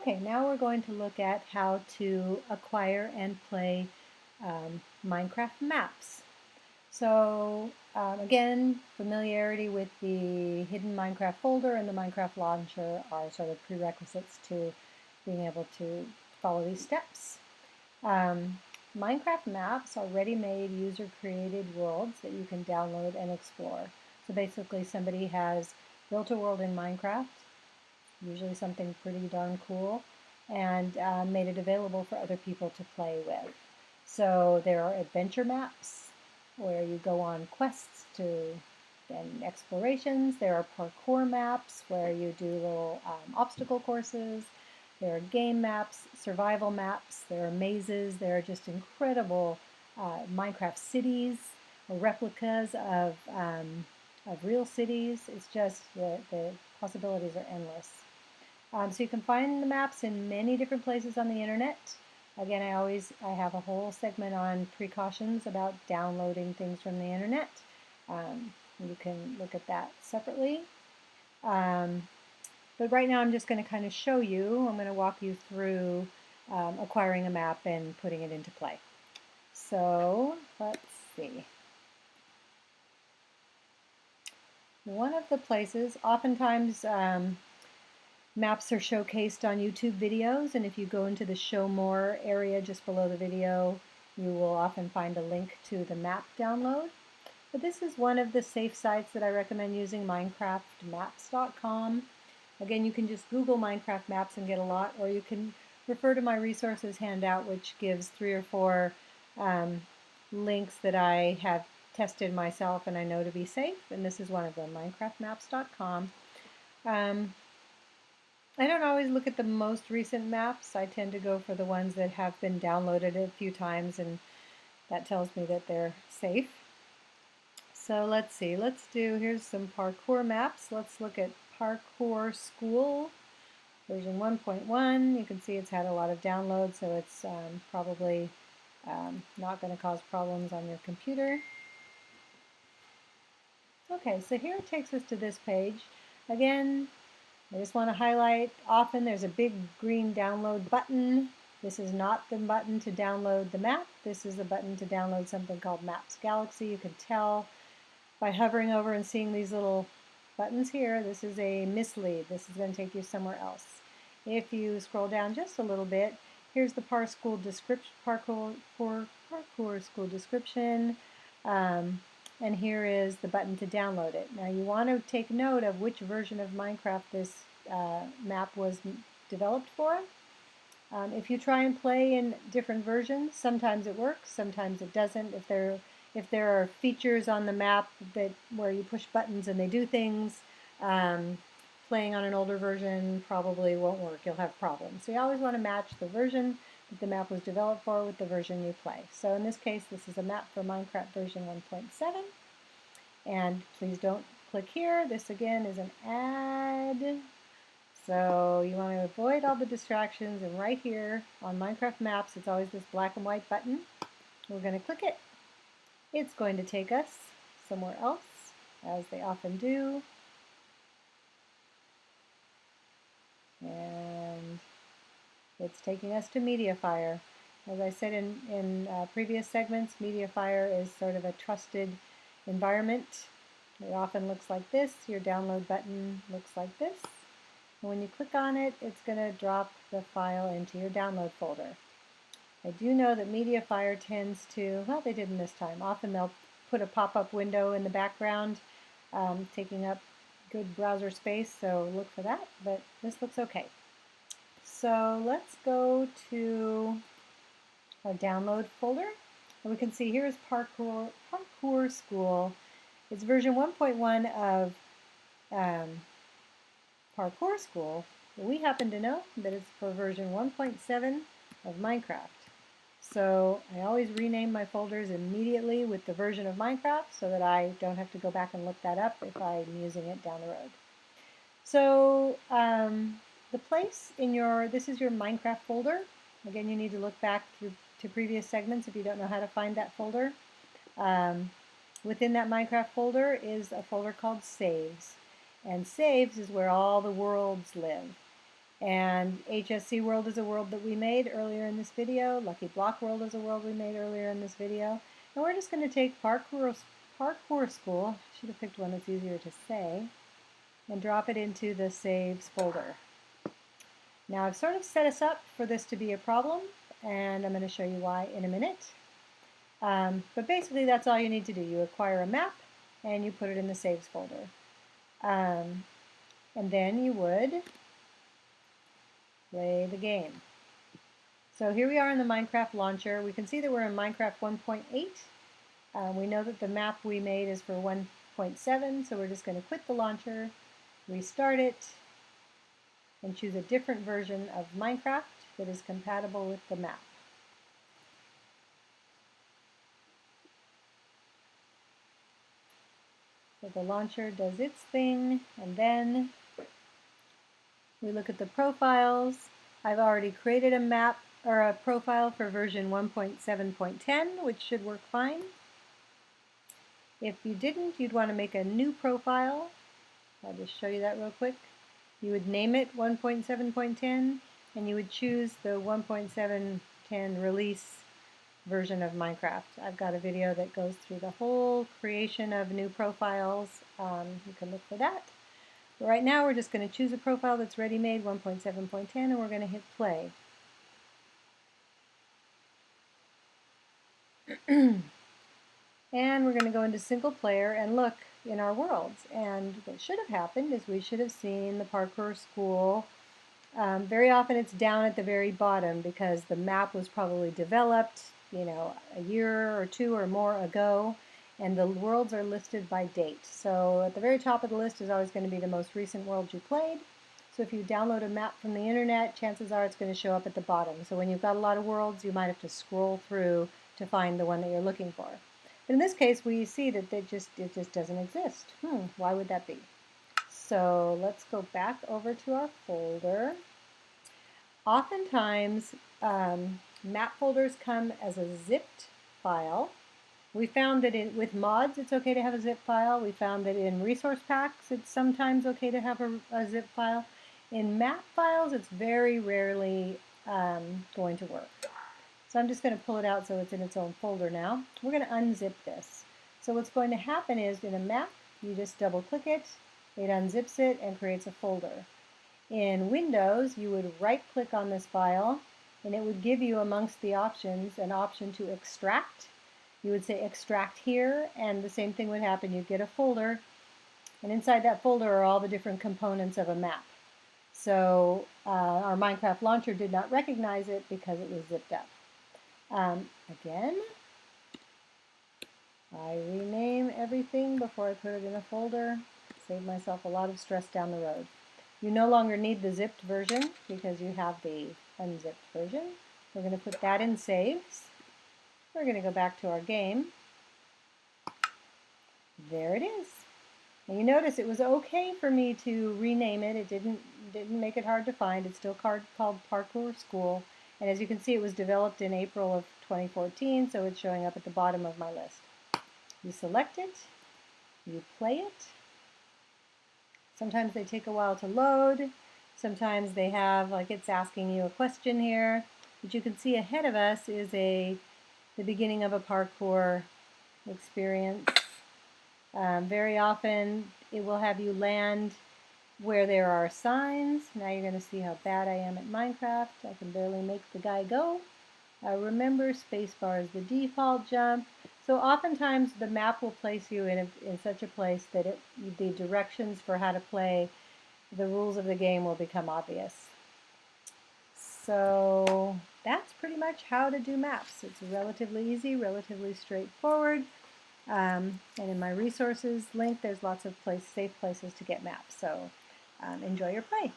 Okay, now we're going to look at how to acquire and play Minecraft maps. So again, familiarity with the hidden Minecraft folder and the Minecraft launcher are sort of prerequisites to being able to follow these steps. Minecraft maps are ready-made user-created worlds that you can download and explore. So basically somebody has built a world in Minecraft, usually something pretty darn cool, and made it available for other people to play with. So there are adventure maps where you go on quests to and explorations. There are parkour maps where you do little obstacle courses. There are game maps, survival maps. There are mazes. There are just incredible Minecraft cities, replicas of real cities. It's just the possibilities are endless. So you can find the maps in many different places on the internet. Again, I have a whole segment on precautions about downloading things from the internet. You can look at that separately. But right now I'm just going to kind of show you, I'm going to walk you through acquiring a map and putting it into play. So let's see. One of the places, oftentimes maps are showcased on YouTube videos, and if you go into the Show More area just below the video, you will often find a link to the map download. But this is one of the safe sites that I recommend using, minecraftmaps.com. Again, you can just Google Minecraft maps and get a lot, or you can refer to my resources handout, which gives 3 or 4 links that I have tested myself and I know to be safe, and this is one of them, minecraftmaps.com. I don't always look at the most recent maps. I tend to go for the ones that have been downloaded a few times, and that tells me that they're safe. So let's see, here's some parkour maps. Let's look at Parkour School version 1.1. You can see it's had a lot of downloads, so it's probably not going to cause problems on your computer. Okay, so here it takes us to this page. Again, I just want to highlight, often there's a big green download button. This is not the button to download the map. This is the button to download something called Maps Galaxy. You can tell by hovering over and seeing these little buttons here, this is a mislead. This is going to take you somewhere else. If you scroll down just a little bit, here's the parkour school description. And here is the button to download it. Now you want to take note of which version of Minecraft this map was developed for. If you try and play in different versions, sometimes it works, sometimes it doesn't. If there are features on the map where you push buttons and they do things, playing on an older version probably won't work. You'll have problems. So you always want to match the version that the map was developed for with the version you play. So in this case, this is a map for Minecraft version 1.7. And please don't click here. This again is an ad. So you want to avoid all the distractions, and right here on Minecraft Maps, it's always this black and white button. We're going to click it. It's going to take us somewhere else, as they often do. And it's taking us to Mediafire. As I said in previous segments, Mediafire is sort of a trusted environment. It often looks like this. Your download button looks like this. And when you click on it, it's going to drop the file into your download folder. I do know that Mediafire tends to, well, they didn't this time. Often they'll put a pop-up window in the background, taking up good browser space, so look for that, but this looks okay. So let's go to our download folder. And we can see here's Parkour School. It's version 1.1 of Parkour School. But we happen to know that it's for version 1.7 of Minecraft. So I always rename my folders immediately with the version of Minecraft so that I don't have to go back and look that up if I'm using it down the road. So the place in this is your Minecraft folder. Again, you need to look back to previous segments if you don't know how to find that folder. Within that Minecraft folder is a folder called Saves. And Saves is where all the worlds live. And HSC World is a world that we made earlier in this video. Lucky Block World is a world we made earlier in this video. And we're just going to take Parkour School, should have picked one that's easier to say, and drop it into the saves folder. Now I've sort of set us up for this to be a problem, and I'm going to show you why in a minute. But basically that's all you need to do. You acquire a map and you put it in the saves folder. And then you would play the game. So here we are in the Minecraft launcher. We can see that we're in Minecraft 1.8. We know that the map we made is for 1.7, so we're just going to quit the launcher, restart it, and choose a different version of Minecraft that is compatible with the map. So the launcher does its thing, and then we look at the profiles. I've already created a map or a profile for version 1.7.10, which should work fine. If you didn't, you'd want to make a new profile. I'll just show you that real quick. You would name it 1.7.10, and you would choose the 1.7.10 release version of Minecraft. I've got a video that goes through the whole creation of new profiles. You can look for that. But right now we're just going to choose a profile that's ready-made, 1.7.10, and we're going to hit play. And we're going to go into single player and look in our worlds. And what should have happened is we should have seen the Parkour School. Very often it's down at the very bottom because the map was probably developed, you know, a year or two or more ago, and the worlds are listed by date. So at the very top of the list is always going to be the most recent world you played. So if you download a map from the internet, chances are it's going to show up at the bottom. So when you've got a lot of worlds, you might have to scroll through to find the one that you're looking for. But in this case, we see that it just doesn't exist. Why would that be? So let's go back over to our folder. Oftentimes, map folders come as a zipped file. We found that with mods, it's okay to have a zip file. We found that in resource packs, it's sometimes okay to have a zip file. In map files, it's very rarely going to work. So I'm just going to pull it out so it's in its own folder now. We're going to unzip this. So what's going to happen is in a map, you just double click it, it unzips it and creates a folder. In Windows, you would right click on this file and it would give you amongst the options an option to extract. You would say extract here, and the same thing would happen. You'd get a folder, and inside that folder are all the different components of a map. So our Minecraft launcher did not recognize it because it was zipped up. Again, I rename everything before I put it in a folder. Save myself a lot of stress down the road. You no longer need the zipped version because you have the unzipped version. We're going to put that in saves. We're going to go back to our game. There it is. And you notice it was okay for me to rename it. It didn't make it hard to find. It's still called Parkour School. And as you can see, it was developed in April of 2014, so it's showing up at the bottom of my list. You select it, you play it. Sometimes they take a while to load. Sometimes they have, like it's asking you a question here. But you can see ahead of us is the beginning of a parkour experience. Very often it will have you land where there are signs. Now you're going to see how bad I am at Minecraft. I can barely make the guy go. Remember, spacebar is the default jump. So oftentimes the map will place you in such a place that the directions for how to play the rules of the game will become obvious. So that's pretty much how to do maps. It's relatively easy, relatively straightforward. And in my resources link, there's lots of safe places to get maps. So enjoy your play.